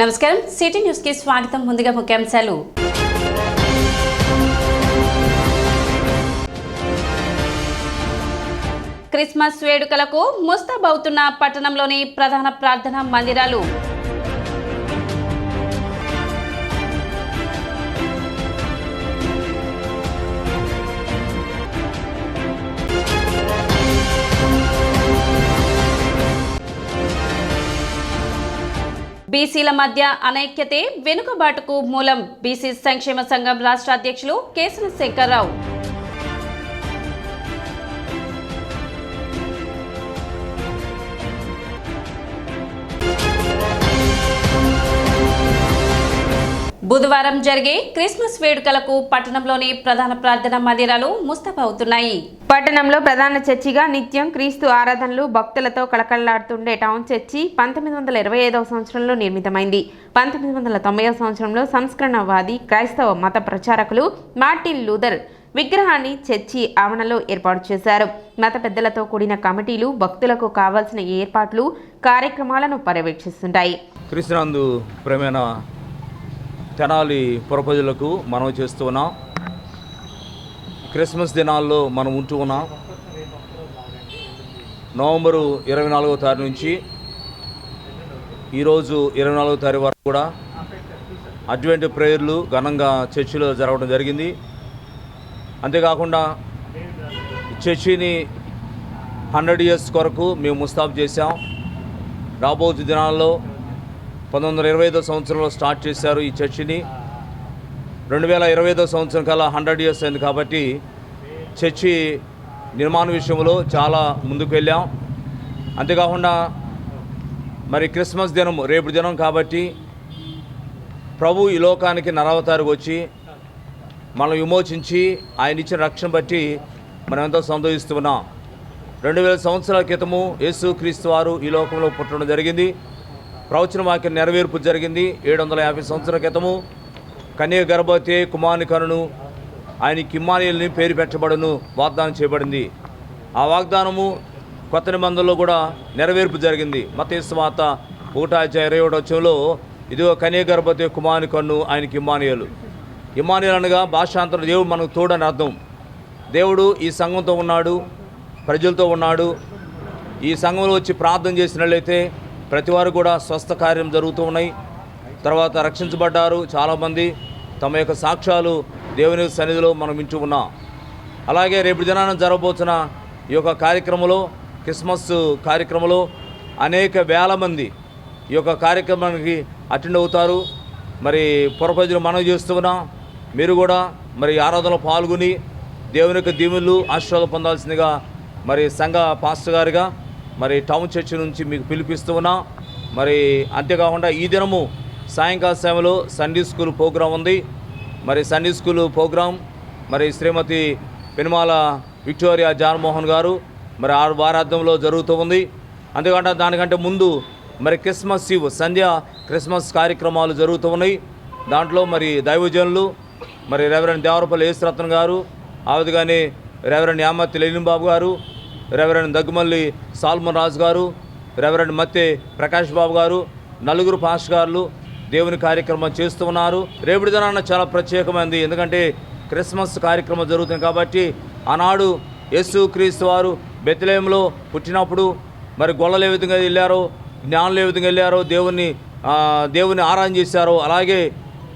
నమస్కారం, city news కి స్వాగతం. ముందుగా ముఖ్యాంశాలు. క్రిస్మస్ వేడుకలకు ముస్తాబవుతున్న పట్టణంలోని ప్రధాన ప్రార్థనా మందిరాలు. బీసీల మధ్య అనైక్యతే వెనుకబాటుకు మూలం. బీసీ సంక్షేమ సంఘం రాష్ట్ర అధ్యక్షులు కేసన శంకర్రావు. బుధవారం జరిగే క్రిస్మస్ వేడుకలకు పట్టణంలోని ప్రధాన ప్రార్థనా మందిరాలు ముస్తాబవుతున్నాయి. పట్టణంలో ప్రధాన చర్చిగా నిత్యం క్రీస్తు ఆరాధనలు భక్తులతో కళకళలాడుతుండే టౌన్ చర్చి 1925వ సంవత్సరంలో నిర్మితమైంది. 1990వ సంవత్సరంలో సంస్కరణవాది క్రైస్తవ మత ప్రచారకులు మార్టిన్ లూథర్ విగ్రహాన్ని చర్చి ఆవరణలో ఏర్పాటు చేశారు. మత పెద్దలతో కూడిన కమిటీలు భక్తులకు కావాల్సిన ఏర్పాట్లు కార్యక్రమాలను పర్యవేక్షిస్తుంటాయి. క్రీస్తునందు ప్రేమైన తెనాలి పురప్రజలకు మనం చేస్తూ ఉన్నాం. క్రిస్మస్ దినాల్లో మనం ఉంటూ ఉన్నాం. నవంబరు 24వ తారీఖు నుంచి ఈరోజు 24వ తారీఖు వరకు కూడా అడ్వెంట్ ప్రేయర్లు ఘనంగా చర్చిలో జరగడం జరిగింది. అంతేకాకుండా చర్చిని 100 years కొరకు మేము ముస్తాబు చేశాం. రాబోయే దినాల్లో 1925వ సంవత్సరంలో స్టార్ట్ చేశారు ఈ చర్చిని. 2025వ సంవత్సరం కల్లా 100 years అయింది. కాబట్టి చర్చి నిర్మాణ విషయంలో చాలా ముందుకు వెళ్ళాం. అంతేకాకుండా మరి క్రిస్మస్ దినం రేపు దినం కాబట్టి ప్రభు ఈ లోకానికి నరవతారికి వచ్చి మనం విమోచించి ఆయన ఇచ్చిన రక్షణ బట్టి మనం ఎంతో సంతోషిస్తున్నాం. 2000 సంవత్సరాల క్రితము యేసు క్రీస్తు వారు ఈ లోకంలో పుట్టడం జరిగింది. ప్రవచన వాక్యం నెరవేర్పు జరిగింది. 750 సంవత్సరాల క్రితము కన్యక గర్భవతి కుమారుని కనును ఆయనకి ఇమ్మానుయేలుని పేరు పెట్టబడును వాగ్దానం చేయబడింది. ఆ వాగ్దానము కొత్త నిబంధనలో కూడా నెరవేర్పు జరిగింది. మత్తయి సువార్త 1:27 ఇదిగో కన్యక గర్భవతి కుమారుని కన్ను ఆయనకి ఇమ్మానుయేలు. ఇమ్మానుయేలు అనగా భాషాంతరం దేవుడు మనకు తోడని అర్థం. దేవుడు ఈ సంఘంతో ఉన్నాడు, ప్రజలతో ఉన్నాడు. ఈ సంఘంలో వచ్చి ప్రార్థన చేసినట్లయితే ప్రతి వారు కూడా స్వస్థ కార్యం జరుగుతూ ఉన్నాయి. తర్వాత రక్షించబడ్డారు. చాలామంది తమ యొక్క సాక్ష్యాలు దేవుని సన్నిధిలో మనం వింటూ ఉన్నాం. అలాగే రేపు దినాన జరగబోతున్న ఈ యొక్క కార్యక్రమంలో క్రిస్మస్ కార్యక్రమంలో అనేక వేల మంది ఈ యొక్క కార్యక్రమానికి అటెండ్ అవుతారు. మరి పురప్రజలు మనవి చేస్తూ ఉన్నాం. మీరు కూడా మరి ఆరాధనలో పాల్గొని దేవుని యొక్క దీవెనలు ఆశీర్వాదం పొందాల్సిందిగా మరి సంఘ పాస్టర్ గారిగా మరి టౌన్ చర్చి నుంచి మీకు పిలిపిస్తూ ఉన్నాం. మరి అంతేకాకుండా ఈ దినము సాయంకాల సమయంలో సండే స్కూల్ ప్రోగ్రాం ఉంది. మరి సండే స్కూల్ ప్రోగ్రాం మరి శ్రీమతి పెనుమాల విక్టోరియా జాన్మోహన్ గారు మరి వారార్థంలో జరుగుతూ ఉంది. అంతేకాకుండా దానికంటే ముందు మరి క్రిస్మస్ ఈవ్ సంధ్య క్రిస్మస్ కార్యక్రమాలు జరుగుతూ ఉన్నాయి. దాంట్లో మరి దైవజనులు మరి రెవరెండ్ దేవరపల్లి యేసురత్నం గారు, ఆ విధంగానే రెవరెండ్ యామత్తి లెనిన్ బాబు గారు, రెవరెండ్ దగ్గమల్లి సాల్మన్ రాజు గారు, రెవరెండ్ మత్తే ప్రకాష్ బాబు గారు, నలుగురు పాస్టర్ గారు దేవుని కార్యక్రమం చేస్తూ ఉన్నారు. రేపటి దినాన చాలా ప్రత్యేకమైనది. ఎందుకంటే క్రిస్మస్ కార్యక్రమం జరుగుతుంది కాబట్టి ఆనాడు యేసు క్రీస్తు వారు బెత్లెహేములో పుట్టినప్పుడు మరి గొల్లలు ఏ విధంగా వెళ్ళారో, జ్ఞానులు ఏ విధంగా వెళ్ళారో, దేవుని ఆరాధన చేశారో అలాగే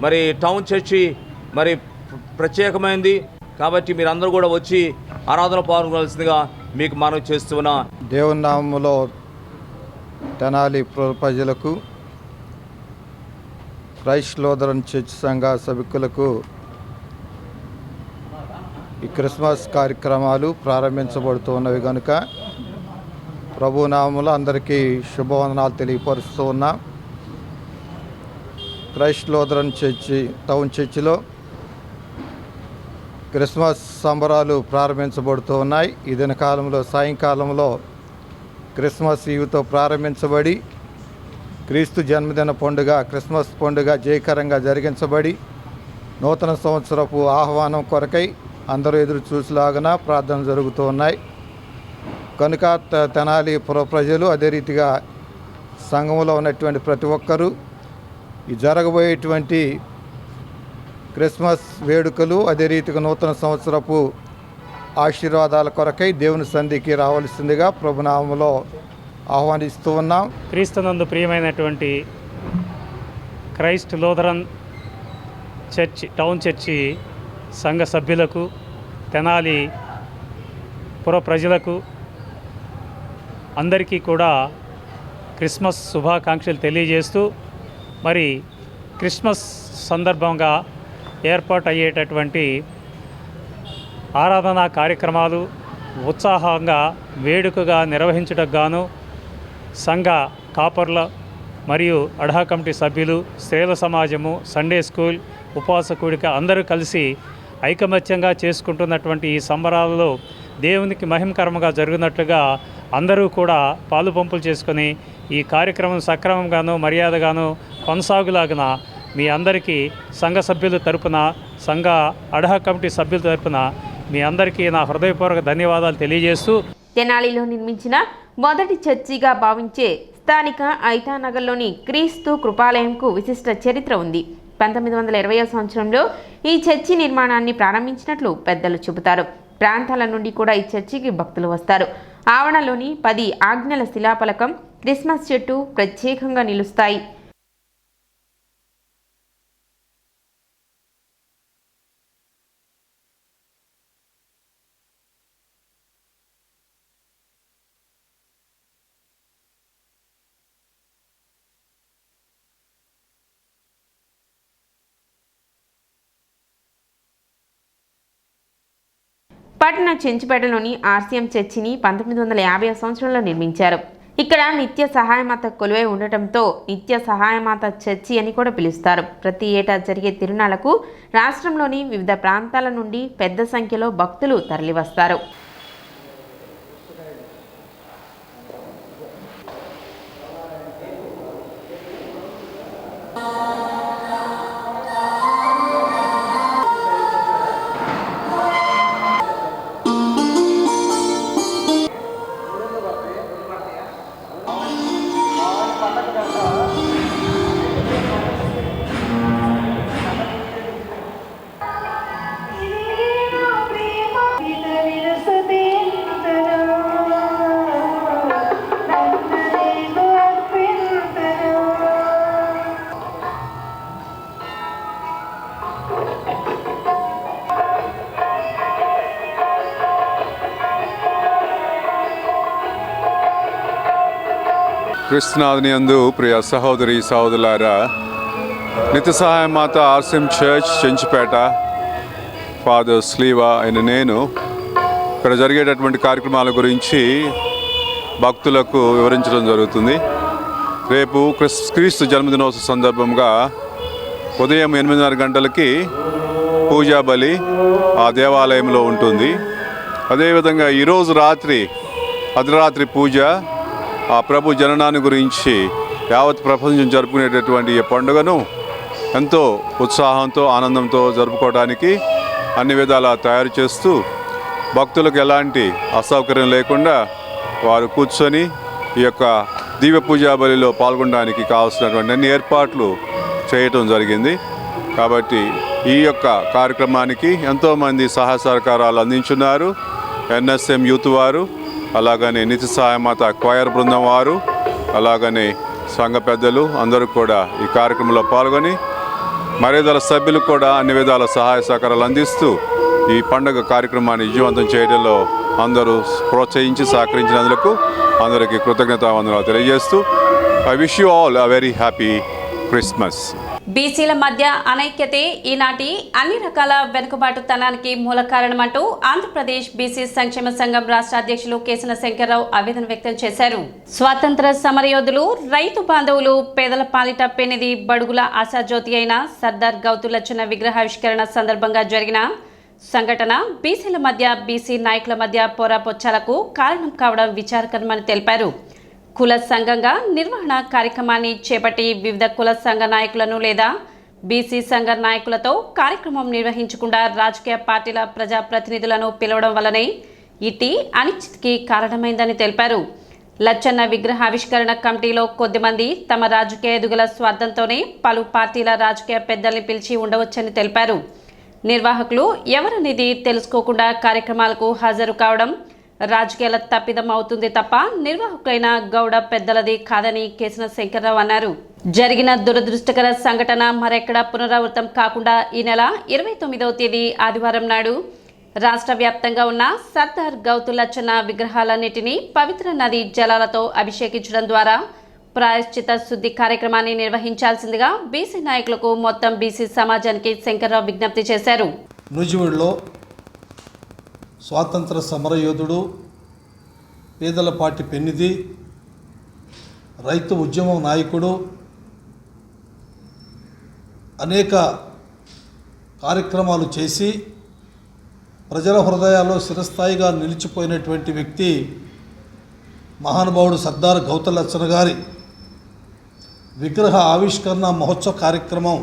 మరి టౌన్ చర్చి మరి ప్రత్యేకమైంది. కాబట్టి మీరందరూ కూడా వచ్చి ఆరాధన పాల్గొనాల్సిందిగా మీకు మనవి చేస్తున్నా. దేవుని నామములో తెనాలి ప్రజలకు, క్రైస్ట్ లూథరన్ చర్చ్ సంఘ సభ్యులకు ఈ క్రిస్మస్ కార్యక్రమాలు ప్రారంభించబడుతున్నవి కనుక ప్రభు నామములో అందరికీ శుభవందనాలు తెలియపరుస్తూ ఉన్నా. క్రైస్ట్ లూథరన్ చర్చి టౌన్ చర్చిలో క్రిస్మస్ సంబరాలు ప్రారంభించబడుతూ ఉన్నాయి. ఈ దినకాలంలో సాయంకాలంలో క్రిస్మస్ ఈవ్తో ప్రారంభించబడి క్రీస్తు జన్మదిన పండుగ క్రిస్మస్ పండుగ జయకరంగా జరిగించబడి నూతన సంవత్సరపు ఆహ్వానం కొరకై అందరూ ఎదురు చూసేలాగా ప్రార్థనలు జరుగుతూ ఉన్నాయి. కనుక తెనాలి పుర ప్రజలు అదే రీతిగా సంఘంలో ఉన్నటువంటి ప్రతి ఒక్కరూ ఈ జరగబోయేటువంటి క్రిస్మస్ వేడుకలు అదే రీతిగా నూతన సంవత్సరపు ఆశీర్వాదాల కొరకై దేవుని సన్నిధికి రావాల్సిందిగా ప్రభునామములో ఆహ్వానిస్తూ ఉన్నాం. క్రీస్తునందు ప్రియమైనటువంటి Christ Lutheran church town church సంఘ సభ్యులకు, తెనాలి పుర ప్రజలకు అందరికీ కూడా క్రిస్మస్ శుభాకాంక్షలు తెలియజేస్తూ, మరి క్రిస్మస్ సందర్భంగా ఏర్పాటు అయ్యేటటువంటి ఆరాధనా కార్యక్రమాలు ఉత్సాహంగా వేడుకగా నిర్వహించడానికి గాను సంఘ కాపర్ల మరియు అడ్హా కమిటీ సభ్యులు, స్త్రీల సమాజము, సండే స్కూల్, ఉపవాస కూడిక అందరూ కలిసి ఐకమత్యంగా చేసుకుంటున్నటువంటి ఈ సంబరాలలో దేవునికి మహిమకరంగా జరుగునట్లుగా అందరూ కూడా పాలు పంపులు చేసుకొని ఈ కార్యక్రమం సక్రమంగాను మర్యాదగాను కొనసాగులాగిన మీ అందరికీ సంఘ సభ్యుల తరపున, సంఘ అడ్హా కమిటీ సభ్యుల తరపున మీ అందరికీ నా హృదయపూర్వక ధన్యవాదాలు తెలియజేస్తూ, తెనాలిలో నిర్మించిన మొదటి చర్చిగా భావించే స్థానిక ఐతానగర్లోని క్రీస్తు కృపాలయంకు విశిష్ట చరిత్ర ఉంది. 1920వ సంవత్సరంలో ఈ చర్చి నిర్మాణాన్ని ప్రారంభించినట్లు పెద్దలు చెబుతారు. ప్రాంతాల నుండి కూడా ఈ చర్చికి భక్తులు వస్తారు. ఆవరణలోని 10 ఆజ్ఞల శిలాఫలకం, క్రిస్మస్ చెట్టు ప్రత్యేకంగా నిలుస్తాయి. పట్టణ చెంచుపేటలోని ఆర్సీఎం చర్చిని 1950వ సంవత్సరంలో నిర్మించారు. ఇక్కడ నిత్య సహాయమాత కొలువై ఉండటంతో నిత్య సహాయమాత చర్చి అని కూడా పిలుస్తారు. ప్రతి ఏటా జరిగే తిరునాళ్లకు రాష్ట్రంలోని వివిధ ప్రాంతాల నుండి పెద్ద సంఖ్యలో భక్తులు తరలివస్తారు. క్రీస్తునాథుని యందు ప్రియ సహోదరి సహోదరులారా, నిత్య సహాయమాత ఆర్సీఎం చర్చ్ చెంచుపేట ఫాదర్ స్లీవా అయిన నేను ఇక్కడ జరిగేటటువంటి కార్యక్రమాల గురించి భక్తులకు వివరించడం జరుగుతుంది. రేపు క్రీస్తు జన్మదినోత్సవ సందర్భంగా ఉదయం 8:30 గంటలకి పూజా బలి ఆ దేవాలయంలో ఉంటుంది. అదేవిధంగా ఈరోజు అర్ధరాత్రి పూజ ఆ ప్రభు జననాన్ని గురించి యావత్ ప్రపంచం జరుపుకునేటటువంటి ఈ పండుగను ఎంతో ఉత్సాహంతో ఆనందంతో జరుపుకోవడానికి అన్ని విధాలా తయారు చేస్తూ భక్తులకు ఎలాంటి అసౌకర్యం లేకుండా వారు కూర్చొని ఈ యొక్క దివ్య పూజా బలిలో పాల్గొనడానికి కావాల్సినటువంటి అన్ని ఏర్పాట్లు చేయటం జరిగింది. కాబట్టి ఈ యొక్క కార్యక్రమానికి ఎంతోమంది సహాయ సహకారాలు అందించున్నారు. ఎన్ఎస్ఎం యూత్ వారు, అలాగనే నిత్య సహాయమాత క్వైర్ బృందం వారు, అలాగనే సంఘ పెద్దలు అందరూ కూడా ఈ కార్యక్రమంలో పాల్గొని మర్యాదల సభ్యులు కూడా అన్ని విధాల సహాయ సహకారాలు అందిస్తూ ఈ పండుగ కార్యక్రమాన్ని విజయవంతం చేయడంలో అందరూ ప్రోత్సహించి సహకరించినందుకు అందరికీ కృతజ్ఞతావందనాలు తెలియజేస్తూ I wish you all a very happy Christmas. బీసీల మధ్య అనైక్యతే ఈనాటి అన్ని రకాల వెనుకబాటుతనానికి మూల కారణమంటూ ఆంధ్రప్రదేశ్ బీసీ సంక్షేమ సంఘం రాష్ట్ర అధ్యక్షులు కేసన శంకర్రావు ఆవేదన వ్యక్తం చేశారు. స్వాతంత్ర సమరయోధులు, రైతు బాంధవులు, పేదల పాలిట పెనిది బడుగుల ఆశాజ్యోతి అయిన సర్దార్ గౌతులచ్చన్న విగ్రహావిష్కరణ సందర్భంగా జరిగిన సంఘటన బీసీల మధ్య, బీసీ నాయకుల మధ్య పోరాపొచ్చాలకు కారణం కావడం విచారకరమని తెలిపారు. కుల సంఘంగా నిర్వహణ కార్యక్రమాన్ని చేపట్టి వివిధ కుల సంఘ నాయకులను లేదా బీసీ సంఘ నాయకులతో కార్యక్రమం నిర్వహించకుండా రాజకీయ పార్టీల ప్రజాప్రతినిధులను పిలవడం వల్లనే ఇటీ అనిశ్చితికి కారణమైందని తెలిపారు. లచ్చన్న విగ్రహావిష్కరణ కమిటీలో కొద్దిమంది తమ రాజకీయ ఎదుగుల స్వార్థంతోనే పలు పార్టీల రాజకీయ పెద్దల్ని పిలిచి ఉండవచ్చని తెలిపారు. నిర్వాహకులు ఎవరనేది తెలుసుకోకుండా కార్యక్రమాలకు హాజరు కావడం రాజకీయాల తప్పిదం అవుతుంది తప్ప నిర్వాహకులైన గౌడ పెద్దలది కాదని కేసిన శంకర్రావు అన్నారు. జరిగిన దురదృష్టకర సంఘటన మరెక్కడా పునరావృతం కాకుండా ఈ నెల 29వ తేదీ ఆదివారం నాడు రాష్ట్ర వ్యాప్తంగా ఉన్న సర్దార్ గౌతు లచ్చన్న విగ్రహాలన్నిటినీ పవిత్ర నది జలాలతో అభిషేకించడం ద్వారా ప్రాయశ్చిత శుద్ధి కార్యక్రమాన్ని నిర్వహించాల్సిందిగా బీసీ నాయకులకు మొత్తం బీసీ సమాజానికి శంకర్రావు విజ్ఞప్తి చేశారు. నూజివీడులో స్వాతంత్ర సమరయోధుడు, పేదల పార్టీ పెన్నిధి, రైతు ఉద్యమం నాయకుడు, అనేక కార్యక్రమాలు చేసి ప్రజల హృదయాల్లో చిరస్థాయిగా నిలిచిపోయినటువంటి వ్యక్తి మహానుభావుడు సర్దార్ గౌతు లచ్చన్న గారి విగ్రహ ఆవిష్కరణ మహోత్సవ కార్యక్రమం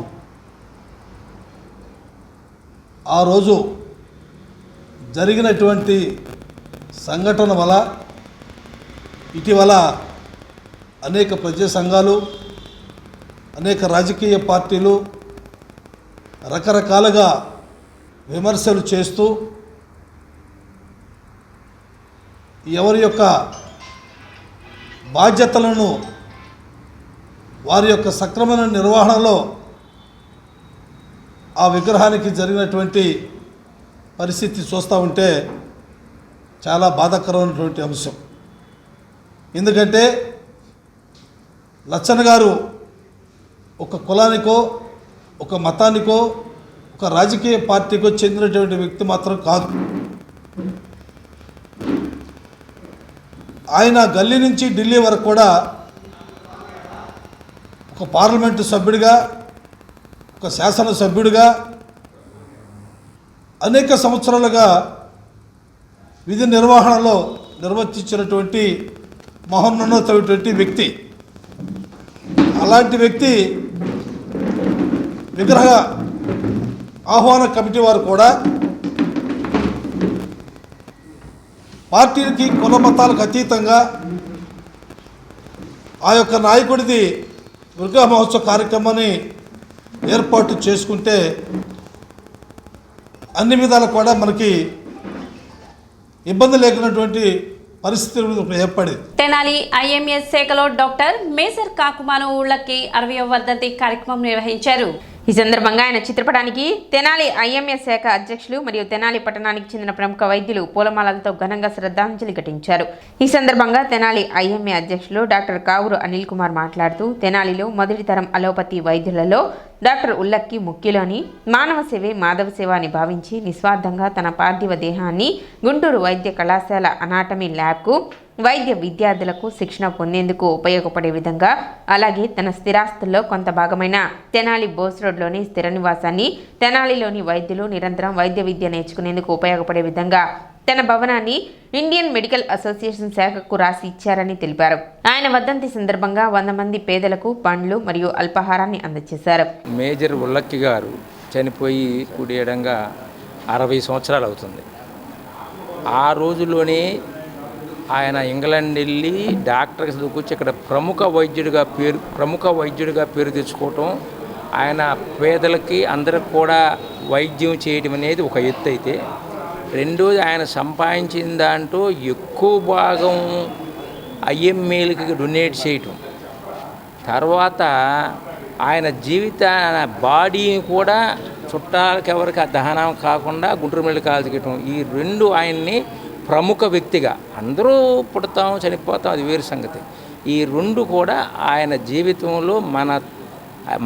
ఆ రోజు జరిగినటువంటి సంఘటన వల్ల ఇటీవల అనేక ప్రజా సంఘాలు, అనేక రాజకీయ పార్టీలు రకరకాలుగా విమర్శలు చేస్తూ ఎవరి యొక్క బాధ్యతలను వారి యొక్క సక్రమమైన నిర్వహణలో ఆ విగ్రహానికి జరిగినటువంటి పరిస్థితి చూస్తూ ఉంటే చాలా బాధాకరమైనటువంటి అంశం. ఎందుకంటే లచ్చన్న గారు ఒక కులానికో, ఒక మతానికో, ఒక రాజకీయ పార్టీకో చెందినటువంటి వ్యక్తి మాత్రం కాదు. ఆయన గల్లీ నుంచి ఢిల్లీ వరకు కూడా ఒక పార్లమెంటు సభ్యుడిగా, ఒక శాసనసభ్యుడిగా అనేక సంవత్సరాలుగా విధి నిర్వహణలో నిర్వర్తించినటువంటి మహోన్నతమైనటువంటి వ్యక్తి. అలాంటి వ్యక్తి విగ్రహ ఆహ్వాన కమిటీ వారు కూడా పార్టీలకి, కుల మతాలకు అతీతంగా ఆ యొక్క నాయకుడిది విగ్రహ మహోత్సవ కార్యక్రమాన్ని ఏర్పాటు చేసుకుంటే అన్ని విధాలు కూడా మనకి ఇబ్బంది లేకున్నటువంటి పరిస్థితి ఏర్పడింది. తెనాలి ఐఎంఎస్ శాఖలో డాక్టర్ మేజర్ కాకుమాను ఊళ్ళకి 60వ వర్ధంతి కార్యక్రమం నిర్వహించారు. ఈ సందర్భంగా ఆయన చిత్రపటానికి తెనాలి ఐఎంఎస్ శాఖ అధ్యక్షులు మరియు తెనాలి పట్టణానికి చెందిన ప్రముఖ వైద్యులు పూలమాలలతో ఘనంగా శ్రద్ధాంజలి ఘటించారు. ఈ సందర్భంగా తెనాలి ఐఎంఏ అధ్యక్షులు డాక్టర్ కావురు అనిల్ కుమార్ మాట్లాడుతూ తెనాలిలో మొదటి తరం అలోపతి వైద్యులలో డాక్టర్ ఉల్లక్కి ముఖ్యులు అని, మానవ సేవే మాధవ సేవ అని భావించి నిస్వార్థంగా తన పార్థివ దేహాన్ని గుంటూరు వైద్య కళాశాల అనాటమీ ల్యాబ్కు వైద్య విద్యార్థులకు శిక్షణ పొందేందుకు ఉపయోగపడే విధంగా, అలాగే తన స్థిరాస్తుల్లో కొంత భాగమైన తెనాలి బోస్ రోడ్లోని స్థిర నివాసాన్ని తెనాలిలోని వైద్యులు నిరంతరం వైద్య విద్య నేర్చుకునేందుకు ఉపయోగపడే విధంగా తన భవనాన్ని ఇండియన్ మెడికల్ అసోసియేషన్ శాఖకు రాసి ఇచ్చారని తెలిపారు. ఆయన వర్ధంతి సందర్భంగా 100 మంది పేదలకు పండ్లు మరియు అల్పాహారాన్ని అందజేశారు. మేజర్ ఉల్లక్కి గారు చనిపోయి కుడియడంగా 60 సంవత్సరాలు అవుతుంది. ఆ రోజుల్లోనే ఆయన ఇంగ్లాండ్ వెళ్ళి డాక్టర్కి చదువుకొచ్చి ఇక్కడ ప్రముఖ వైద్యుడిగా పేరు తెచ్చుకోవటం, ఆయన పేదలకి అందరికి కూడా వైద్యం చేయడం అనేది ఒక ఎత్తు అయితే, రెండోది ఆయన సంపాదించిన దాంట్లో ఎక్కువ భాగం ఐఎంఏలకి డొనేట్ చేయటం, తర్వాత ఆయన బాడీని కూడా చుట్టాలకి ఎవరికి దహనం కాకుండా గుంటూరు మెడికల్ కాలేజీకి ఇవ్వటం, ఈ రెండు ఆయన్ని ప్రముఖ వ్యక్తిగా, అందరూ పుడతాం చనిపోతాం అది వేరు సంగతి, ఈ రెండు కూడా ఆయన జీవితంలో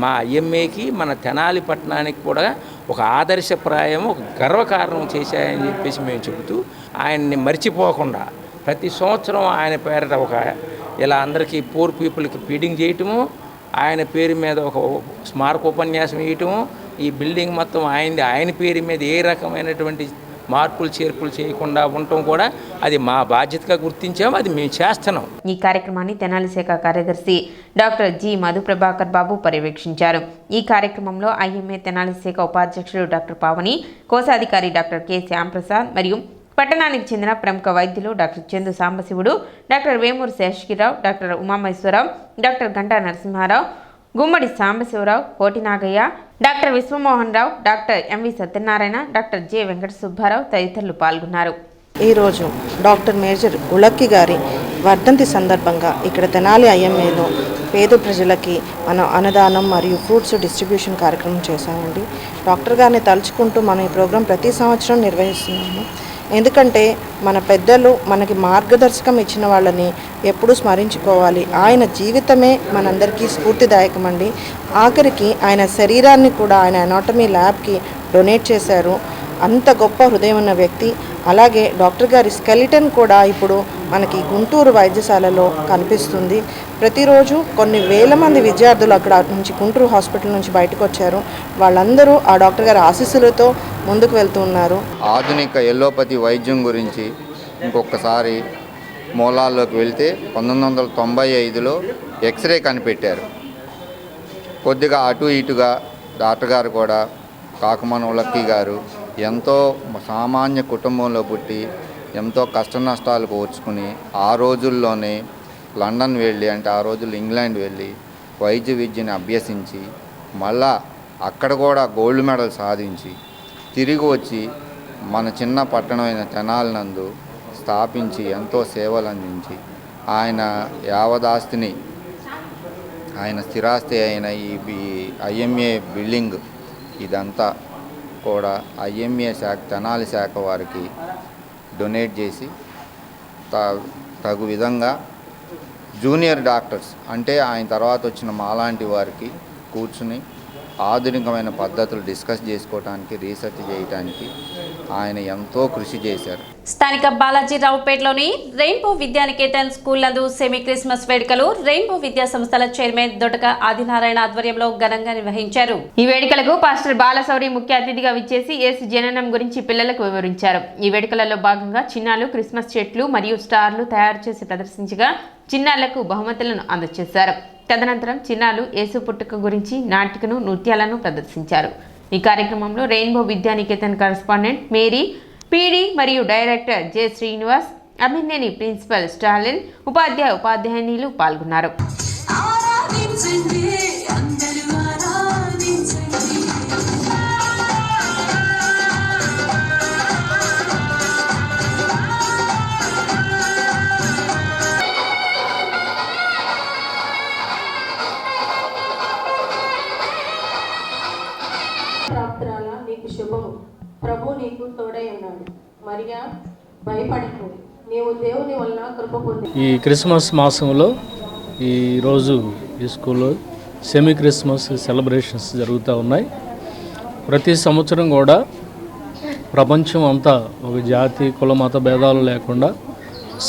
మా ఐఎంఏకి మన తెనాలి పట్టణానికి కూడా ఒక ఆదర్శప్రాయం, ఒక గర్వకారణం చేశాయని చెప్పేసి మేము చెబుతూ ఆయన్ని మర్చిపోకుండా ప్రతి సంవత్సరం ఆయన పేరిట ఒక ఇలా అందరికీ పూర్ పీపుల్కి ఫీడింగ్ చేయటము, ఆయన పేరు మీద ఒక స్మారక ఉపన్యాసం ఇవ్వటము, ఈ బిల్డింగ్ మొత్తం ఆయన పేరు మీద ఏ రకమైనటువంటి మార్పులు చేర్పులు చేయకుండా ఉండటం కూడా అది మా బాధ్యతగా గుర్తించాము, అది మేము చేస్తున్నాం. ఈ కార్యక్రమాన్ని తెనాలి శాఖ కార్యదర్శి డాక్టర్ జి మధుప్రభాకర్ బాబు పర్యవేక్షించారు. ఈ కార్యక్రమంలో ఐఎంఏ తెనాలి శాఖ ఉపాధ్యక్షుడు డాక్టర్ పావని, కోశాధికారి డాక్టర్ కె శ్యాంప్రసాద్ మరియు పట్టణానికి చెందిన ప్రముఖ వైద్యులు doctor Chandu Sambasivudu, doctor Vemuru Seshagirirao, doctor Umamaheswararao, doctor Ganta Narasimharao, Gummadi Sambasivarao, Koti Nagaiah, doctor Vishwamohan Rao, doctor MV Satyanarayana, doctor J Venkata Subbarao తదితరులు పాల్గొన్నారు. ఈరోజు డాక్టర్ మేజర్ ఉలక్కి గారి వర్ధంతి సందర్భంగా ఇక్కడ తెనాలి ఐఎంఏలో పేద ప్రజలకి మనం అన్నదానం మరియు ఫ్రూట్స్ డిస్ట్రిబ్యూషన్ కార్యక్రమం చేశామండి. డాక్టర్ గారిని తలుచుకుంటూ మనం ఈ ప్రోగ్రాం ప్రతి సంవత్సరం నిర్వహిస్తున్నాము. ఎందుకంటే మన పెద్దలు మనకి మార్గదర్శకం ఇచ్చిన వాళ్ళని ఎప్పుడూ స్మరించుకోవాలి. ఆయన జీవితమే మనందరికీ స్ఫూర్తిదాయకమండి. ఆఖరికి ఆయన శరీరాన్ని కూడా ఆయన అనాటమీ ల్యాబ్కి డొనేట్ చేశారు. అంత గొప్ప హృదయం ఉన్న వ్యక్తి. అలాగే డాక్టర్ గారి స్కెలిటన్ కూడా ఇప్పుడు మనకి గుంటూరు వైద్యశాలలో కనిపిస్తుంది. ప్రతిరోజు కొన్ని వేల మంది విద్యార్థులు అక్కడ నుంచి గుంటూరు హాస్పిటల్ నుంచి బయటకు వచ్చారు. వాళ్ళందరూ ఆ డాక్టర్ గారి ఆశీస్సులతో ముందుకు వెళ్తూ ఉన్నారు. ఆధునిక ఎల్లోపతి వైద్యం గురించి ఇంకొకసారి మూలాల్లోకి వెళ్తే 1995లో ఎక్స్రే కనిపెట్టారు. కొద్దిగా అటు ఇటుగా డాక్టర్ గారు కూడా కాకుమాన ఉలక్కి గారు ఎంతో సామాన్య కుటుంబంలో పుట్టి ఎంతో కష్ట నష్టాలు కోర్చుకుని ఆ రోజుల్లోనే లండన్ వెళ్ళి, అంటే ఆ రోజుల్లో ఇంగ్లాండ్ వెళ్ళి వైద్య విద్యను అభ్యసించి మళ్ళా అక్కడ కూడా గోల్డ్ మెడల్ సాధించి తిరిగి వచ్చి మన చిన్న పట్టణమైన తెనాలి నందు స్థాపించి ఎంతో సేవలు అందించి ఆయన యావదాస్తిని, ఆయన స్థిరాస్తి అయిన ఈ ఐఎంఏ బిల్డింగ్ ఇదంతా కూడా ఐఎంఏ శాఖ తెనాలి శాఖ వారికి డొనేట్ చేసి తగు విధంగా జూనియర్ డాక్టర్స్ అంటే ఆయన తర్వాత వచ్చిన మాలాంటి వారికి కూర్చుని ఆధునికమైన పద్ధతులు డిస్కస్ చేసుకోవడానికి, రీసెర్చ్ చేయడానికి ఆయన ఎంతో కృషి చేశారు. స్థానిక బాలాజీరావుపేటలోని రెయిన్బో విద్యానికేతన్ స్కూల్ నందు సెమీ క్రిస్మస్ వేడుకలు రెయిన్బో విద్యా సంస్థల చైర్మన్ దొడక ఆదినారాయణ ఆధ్వర్యంలో ఘనంగా నిర్వహించారు. ఈ వేడుకలకు పాస్టర్ బాలశౌరి ముఖ్య అతిథిగా విచ్చేసి యేసు జననం గురించి పిల్లలకు వివరించారు. ఈ వేడుకలలో భాగంగా చిన్నారులు క్రిస్మస్ చెట్లు మరియు స్టార్లు తయారు చేసి ప్రదర్శించగా చిన్నారులకు బహుమతులను అందజేశారు. తదనంతరం చిన్నారులు యేసు పుట్టుక గురించి నాటికను, నృత్యాలను ప్రదర్శించారు. ఈ కార్యక్రమంలో rainbow Vidyaniketan correspondent Mary, PD మరియు director J Srinivas, Abhineni principal Stalin, ఉపాధ్యాయులు పాల్గొన్నారు. నీకు శుభము, ప్రభు నీకు తోడై ఉన్నాడు. మరియా భయపడకు, నీవు దేవుని వలన కృప పొంది. ఈ క్రిస్మస్ మాసంలో ఈరోజు ఈ స్కూల్లో సెమీ క్రిస్మస్ సెలబ్రేషన్స్ జరుగుతూ ఉన్నాయి. ప్రతి సంవత్సరం కూడా ప్రపంచం అంతా ఒక జాతి, కుల, మత భేదాలు లేకుండా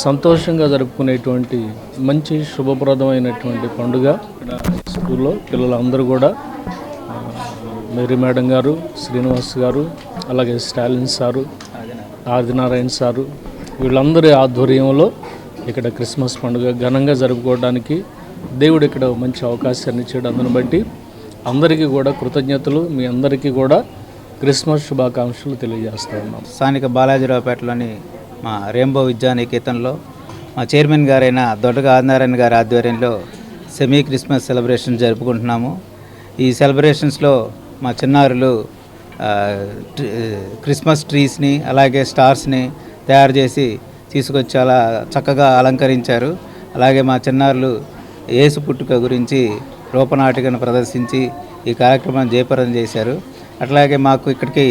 సంతోషంగా జరుపుకునేటువంటి మంచి శుభప్రదమైనటువంటి పండుగ. ఇక్కడ స్కూల్లో పిల్లలందరూ కూడా మేరీ మేడం గారు, శ్రీనివాస్ గారు, అలాగే స్టాలిన్ సారు, ఆదినారాయణ సారు, వీళ్ళందరి ఆధ్వర్యంలో ఇక్కడ క్రిస్మస్ పండుగ ఘనంగా జరుపుకోవడానికి దేవుడు ఇక్కడ మంచి అవకాశాన్ని ఇచ్చాడు. అందుని బట్టి అందరికీ కూడా కృతజ్ఞతలు. మీ అందరికీ కూడా క్రిస్మస్ శుభాకాంక్షలు తెలియజేస్తూ ఉన్నాం. స్థానిక బాలాజీరావుపేటలోని మా రెయిన్బో విద్యానికేతన్లో మా చైర్మన్ గారైన దొడ్డగ ఆదినారాయణ గారి ఆధ్వర్యంలో సెమీ క్రిస్మస్ సెలబ్రేషన్ జరుపుకుంటున్నాము. ఈ సెలబ్రేషన్స్లో మా చిన్నారులు క్రిస్మస్ ట్రీస్ని అలాగే స్టార్స్ని తయారు చేసి తీసుకొచ్చి చాలా చక్కగా అలంకరించారు. అలాగే మా చిన్నారులు యేసు పుట్టుక గురించి రూపనాటికను ప్రదర్శించి ఈ కార్యక్రమాన్ని జయప్రదం చేశారు. అట్లాగే మాకు ఇక్కడికి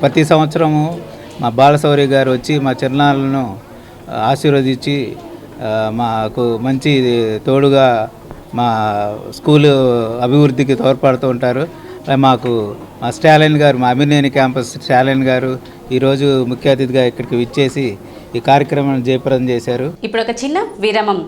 ప్రతి సంవత్సరము మా బాలశౌరి గారు వచ్చి మా చిన్నారులను ఆశీర్వదించి మాకు మంచి తోడుగా మా స్కూలు అభివృద్ధికి తోడ్పడుతూ ఉంటారు. మాకు మా స్టాలిన్ గారు, మా అభినేని క్యాంపస్ స్టాలిన్ గారు ఈరోజు ముఖ్య అతిథిగా ఇక్కడికి విచ్చేసి ఈ కార్యక్రమాన్ని జయప్రదం చేశారు. ఇప్పుడు ఒక చిన్న విరామం.